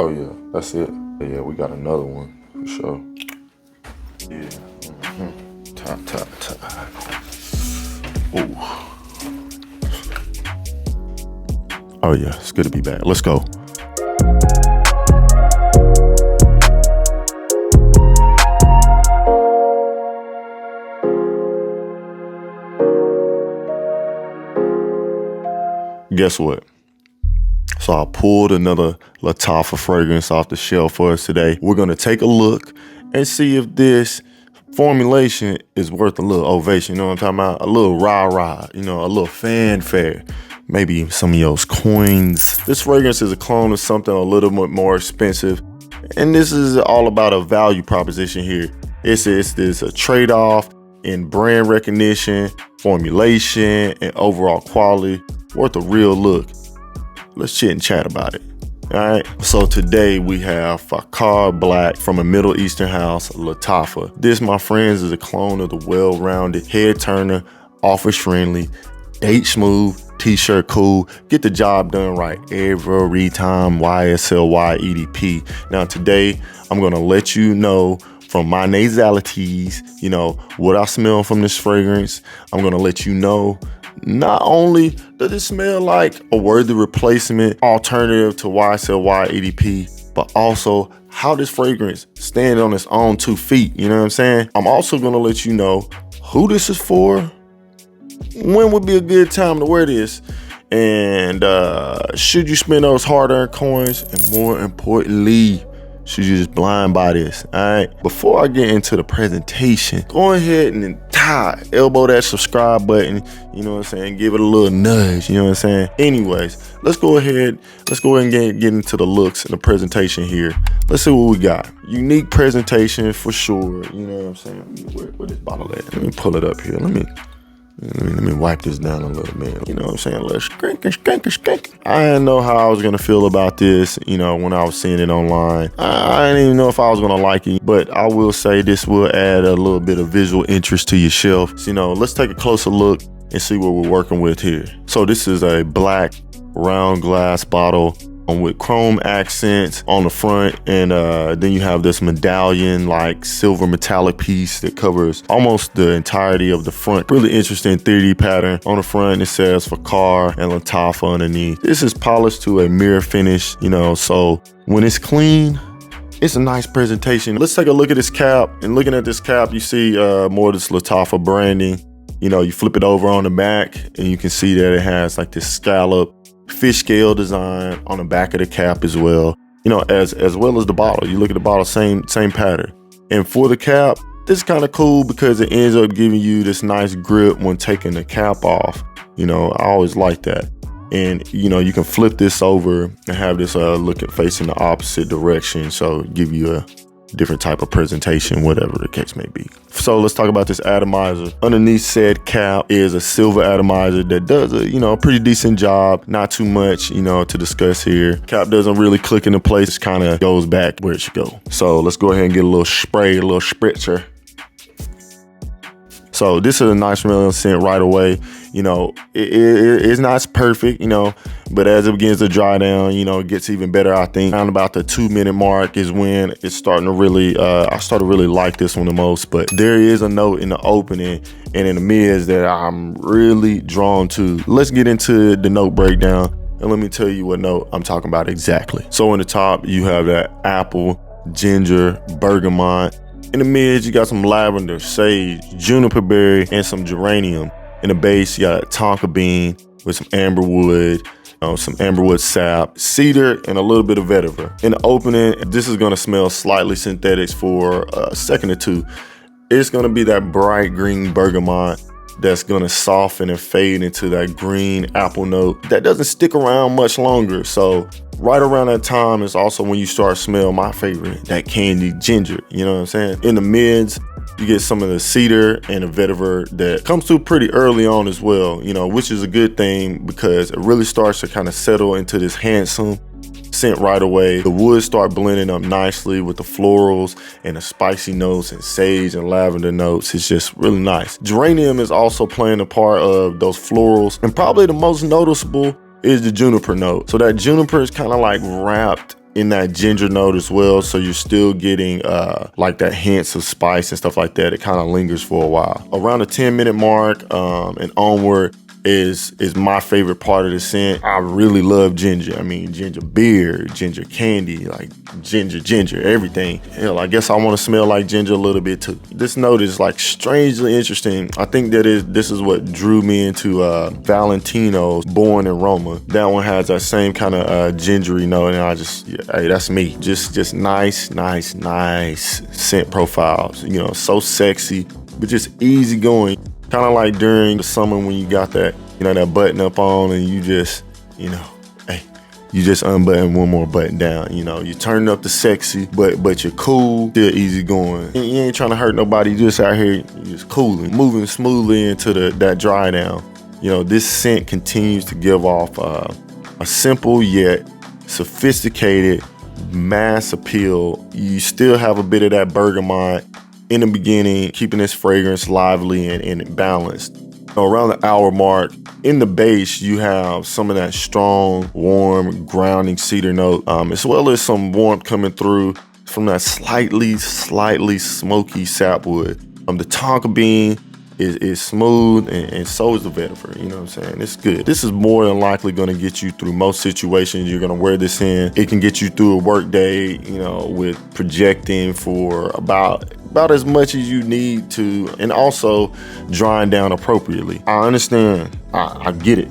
Oh yeah, that's it. Yeah, we got another one for sure. Yeah. Top. Ooh. Oh yeah, it's good to be back. Let's go. Guess what? So I pulled another Lattafa fragrance off the shelf for us today. We're gonna take a look and see if this formulation is worth a little ovation. You know what I'm talking about? A little rah-rah, you know, a little fanfare. Maybe some of those coins. This fragrance is a clone of something a little bit more expensive. And this is all about a value proposition here. It's a trade-off in brand recognition, formulation, and overall quality, worth a real look. Let's chit and chat about it. All right. So today we have Fakar Black from a Middle Eastern house, Lattafa. This, my friends, is a clone of the well-rounded, head-turner, office-friendly, date-smooth, t-shirt cool, get the job done right every time YSL Y EDP. Now today, I'm gonna let you know from my nasalities, you know, what I smell from this fragrance. I'm gonna let you know not only does it smell like a worthy replacement alternative to YSL Y EDP, but also how this fragrance stands on its own 2 feet. You know what I'm saying? I'm also gonna let you know who this is for, when would be a good time to wear this, and should you spend those hard-earned coins, and more importantly, should you just blind buy this? All right. Before I get into the presentation, go ahead and elbow that subscribe button. You know what I'm saying? Give it a little nudge. You know what I'm saying? Anyways, let's go ahead and get into the looks and the presentation here. Let's see what we got. Unique presentation for sure. You know what I'm saying? Where this bottle at? Let me pull it up here. Let me wipe this down a little bit. You know what I'm saying? Let's skank. I didn't know how I was gonna feel about this, you know, when I was seeing it online. I didn't even know if I was gonna like it, but I will say this will add a little bit of visual interest to your shelf. So, you know, let's take a closer look and see what we're working with here. So this is a black round glass bottle with chrome accents on the front, and then you have this medallion like silver metallic piece that covers almost the entirety of the front. Really interesting 3D pattern on the front. It says Fakar and Lattafa underneath. This is polished to a mirror finish, you know, so when it's clean, it's a nice presentation. Let's take a look at this cap, and looking at this cap, you see more of this Lattafa branding. You know, you flip it over on the back and you can see that it has like this scallop fish scale design on the back of the cap as well, you know, as well as the bottle. You look at the bottle, same pattern. And for the cap, this is kind of cool because it ends up giving you this nice grip when taking the cap off. You know, I always like that. And you know, you can flip this over and have this facing the opposite direction, so give you a different type of presentation, whatever the case may be. So let's talk about this atomizer. Underneath said cap is a silver atomizer that does a, you know, pretty decent job. Not too much, you know, to discuss here. Cap doesn't really click into place. It kind of goes back where it should go. So let's go ahead and get a little spray, a little spritzer. So this is a nice smelling scent right away. You know, it's not perfect, you know, but as it begins to dry down, you know, it gets even better. I think around about the 2-minute mark is when it's starting to really, I started to really like this one the most. But there is a note in the opening and in the mids that I'm really drawn to. Let's get into the note breakdown, and let me tell you what note I'm talking about exactly. So in the top, you have that apple, ginger, bergamot. In the mids, you got some lavender, sage, juniper berry, and some geranium. In the base, you got tonka bean with some amberwood, some amberwood sap, cedar, and a little bit of vetiver. In the opening, this is gonna smell slightly synthetics for a second or two. It's gonna be that bright green bergamot that's gonna soften and fade into that green apple note that doesn't stick around much longer. So right around that time is also when you start to smell my favorite, that candied ginger, you know what I'm saying? In the mids, you get some of the cedar and the vetiver that comes through pretty early on as well, you know, which is a good thing because it really starts to kind of settle into this handsome scent right away. The woods start blending up nicely with the florals and the spicy notes and sage and lavender notes. It's just really nice. Geranium is also playing a part of those florals, and probably the most noticeable is the juniper note. So that juniper is kind of like wrapped in that ginger note as well. So you're still getting like that hints of spice and stuff like that. It kind of lingers for a while. Around the 10-minute mark and onward is my favorite part of the scent. I really love ginger. I mean, ginger beer, ginger candy, like ginger, everything. Hell, I guess I want to smell like ginger a little bit too. This note is like strangely interesting. I think this is what drew me into Valentino's Born in Roma. That one has that same kind of gingery note, and I just, hey, that's me. Just nice scent profiles. You know, so sexy, but just easy going. Kind of like during the summer when you got that, you know, that button up on and you just, you know, hey, you just unbutton one more button down. You know, you're turning up the sexy, but you're cool, still easy going. You ain't trying to hurt nobody. You just out here, you just cooling, moving smoothly into that dry down. You know, this scent continues to give off a simple yet sophisticated mass appeal. You still have a bit of that bergamot in the beginning, keeping this fragrance lively and balanced. Around the hour mark, in the base, you have some of that strong, warm, grounding cedar note, as well as some warmth coming through from that slightly smoky sapwood. The tonka bean is smooth, and so is the vetiver. You know what I'm saying? It's good. This is more than likely going to get you through most situations. You're going to wear this in. It can get you through a work day, you know, with projecting for about as much as you need to, and also drying down appropriately. I understand. I get it.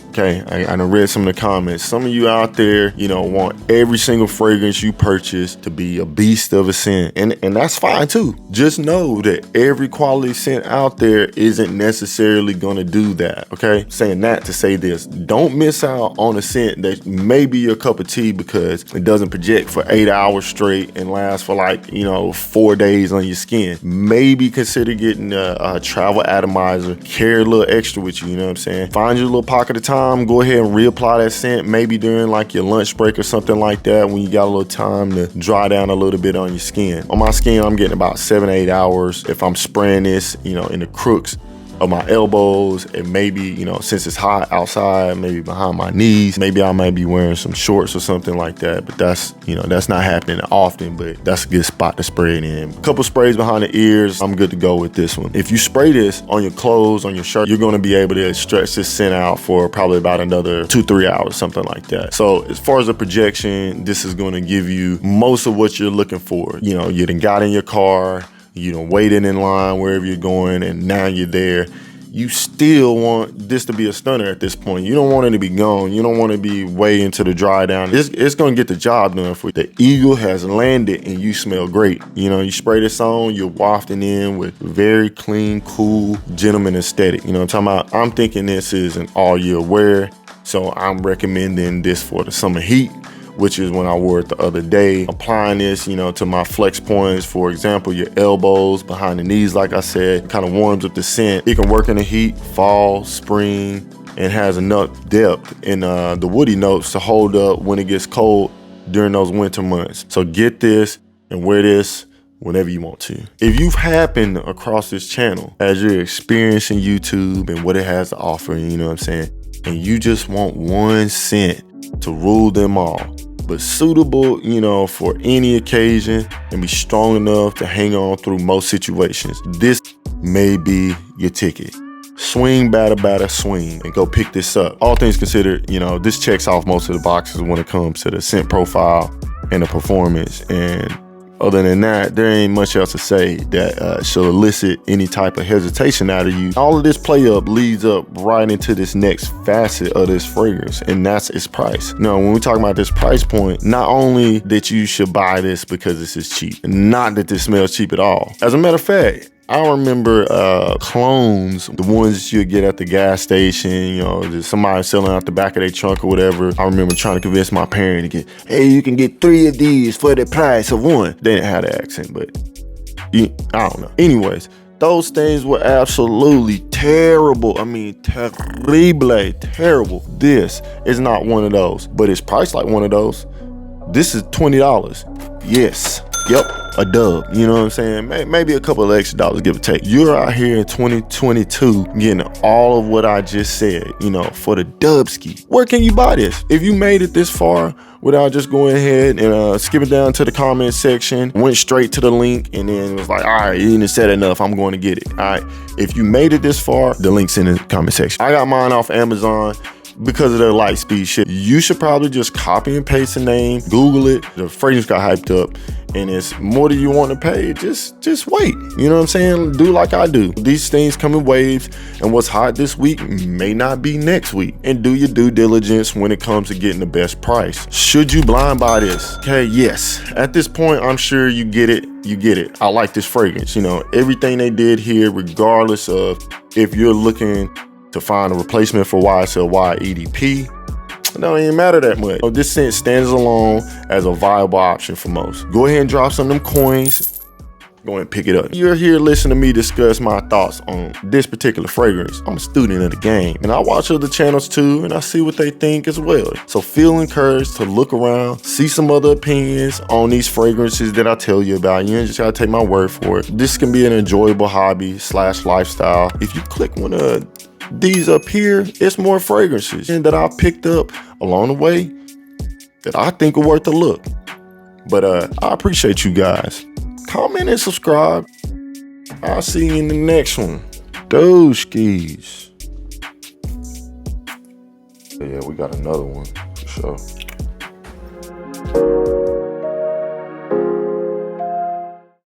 Okay, I done read some of the comments. Some of you out there, you know, want every single fragrance you purchase to be a beast of a scent, and that's fine too. Just know that every quality scent out there isn't necessarily gonna do that, okay? Saying that to say this, don't miss out on a scent that may be your cup of tea because it doesn't project for 8 hours straight and last for like, you know, 4 days on your skin. Maybe consider getting a travel atomizer, carry a little extra with you, you know what I'm saying? Find your little pocket of time. Go ahead and reapply that scent maybe during like your lunch break or something like that when you got a little time to dry down a little bit on your skin. On my skin, I'm getting about 7 to 8 hours if I'm spraying this, you know, in the crooks of my elbows, and maybe, you know, since it's hot outside, maybe behind my knees. Maybe I might be wearing some shorts or something like that, but that's, you know, that's not happening often, but that's a good spot to spray it in. A couple sprays behind the ears, I'm good to go with this one. If you spray this on your clothes, on your shirt, you're gonna be able to stretch this scent out for probably about another 2-3 hours, something like that. So as far as the projection, this is gonna give you most of what you're looking for. You know, you done got in your car, you know, waiting in line wherever you're going, and now you're there. You still want this to be a stunner at this point. You don't want it to be gone. You don't want to be way into the dry down. It's going to get the job done for you. The eagle has landed and you smell great. You know, you spray this on, you're wafting in with very clean, cool, gentleman aesthetic. You know what I'm talking about? I'm thinking this is an all year wear. So I'm recommending this for the summer heat, which is when I wore it the other day. Applying this, you know, to my flex points, for example, your elbows, behind the knees, like I said, kind of warms up the scent. It can work in the heat, fall, spring, and has enough depth in the woody notes to hold up when it gets cold during those winter months. So get this and wear this whenever you want to. If you've happened across this channel as you're experiencing YouTube and what it has to offer, you know what I'm saying, and you just want one scent to rule them all, but suitable, you know, for any occasion and be strong enough to hang on through most situations, this may be your ticket. Swing, batter, swing, and go pick this up. All things considered, you know, this checks off most of the boxes when it comes to the scent profile and the performance. And other than that, there ain't much else to say that should elicit any type of hesitation out of you. All of this play up leads up right into this next facet of this fragrance, and that's its price. Now, when we talk about this price point, not only that you should buy this because this is cheap, not that this smells cheap at all. As a matter of fact, I remember clones, the ones you get at the gas station, you know, just somebody selling out the back of their trunk or whatever. I remember trying to convince my parent to get, hey, you can get 3 of these for the price of 1. They didn't have the accent, but I don't know. Anyways, those things were absolutely terrible. I mean, terrible. This is not one of those, but it's priced like one of those. This is $20. Yes. Yep, a dub. You know what I'm saying? Maybe a couple of extra dollars, give or take. You're out here in 2022 getting all of what I just said, you know, for the dubski. Where can you buy this? If you made it this far without just going ahead and skipping down to the comment section, went straight to the link, and then was like, all right, you didn't said enough, I'm going to get it. All right, if you made it this far, the link's in the comment section. I got mine off Amazon because of their light speed shit. You should probably just copy and paste the name, Google it. The fragrance got hyped up, and it's more than you want to pay. Just wait. You know what I'm saying? Do like I do. These things come in waves, and what's hot this week may not be next week. And do your due diligence when it comes to getting the best price. Should you blind buy this? Okay, yes. At this point, I'm sure you get it. You get it. I like this fragrance. You know, everything they did here, regardless of if you're looking to find a replacement for YSL Y EDP, it don't even matter that much. This scent stands alone as a viable option for most. Go ahead and drop some of them coins. Go ahead and pick it up. You're here listening to me discuss my thoughts on this particular fragrance. I'm a student of the game, and I watch other channels too, and I see what they think as well. So feel encouraged to look around, see some other opinions on these fragrances that I tell you about. You just gotta take my word for it. This can be an enjoyable hobby / lifestyle. If you click one of these up here, it's more fragrances that I picked up along the way that I think are worth a look. But I appreciate you guys. Comment and subscribe. I'll see you in the next one. Those skis. Yeah, we got another one for sure.